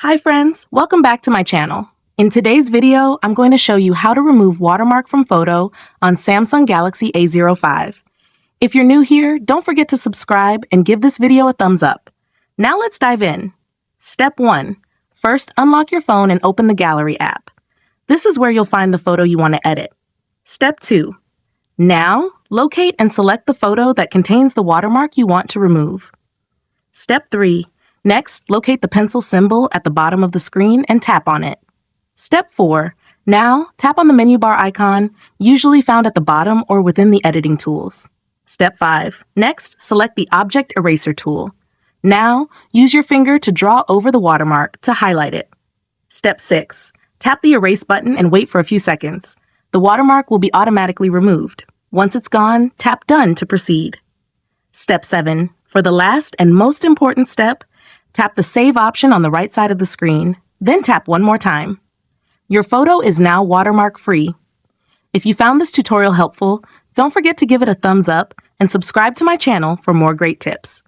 Hi friends, welcome back to my channel. In today's video, I'm going to show you how to remove watermark from photo on Samsung Galaxy A05. If you're new here, don't forget to subscribe and give this video a thumbs up. Now let's dive in. Step 1. First, unlock your phone and open the Gallery app. This is where you'll find the photo you want to edit. Step 2. Now, locate and select the photo that contains the watermark you want to remove. Step 3. Next, locate the pencil symbol at the bottom of the screen and tap on it. Step 4. Now, tap on the menu bar icon, usually found at the bottom or within the editing tools. Step 5. Next, select the Object Eraser tool. Now, use your finger to draw over the watermark to highlight it. Step 6. Tap the Erase button and wait for a few seconds. The watermark will be automatically removed. Once it's gone, tap Done to proceed. Step 7. For the last and most important step, tap the Save option on the right side of the screen, then tap one more time. Your photo is now watermark free. If you found this tutorial helpful, don't forget to give it a thumbs up and subscribe to my channel for more great tips.